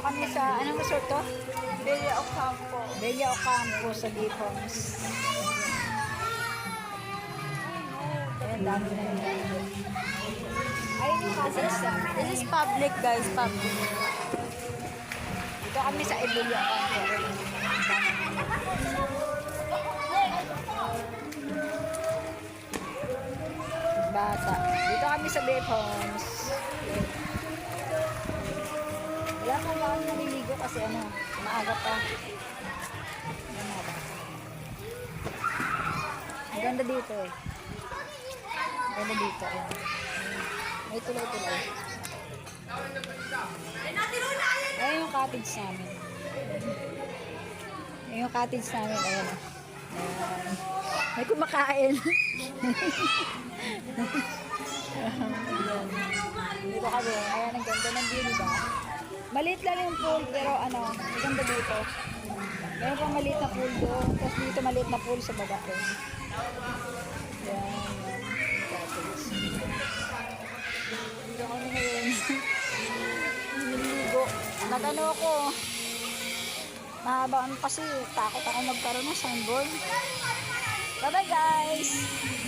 kami sa, anong resort to? Bella Ocampo. Bella Ocampo sa Gipons. Ayan, dami na nila. Ayun yung cottage namin. This is public, guys. Public. Dito kami sa Bella Ocampo. Bata. Dito kami sa Gipons. Wala pa ba kami naliligo kasi maaga pa. Ayan mga bata. Ang ganda dito eh. Ang ganda dito. Ayan. May tuloy-tuloy. Ayan yung cottage namin. Ayan yung cottage namin. Ayan. Ayan. May kumakain. Ayan. Dito kami. Ayan, ang ganda ng view, diba? Maliit lang yung pool, pero maganda dito. Meron pang maliit na pool doon. Tapos dito maliit na pool sa baba ko. Ayan. Cottage. Dito kami ngayon. Nililigo. Nagano ako. Mahaba kasi takot ako magkaroon ng sunburn. Bye bye guys!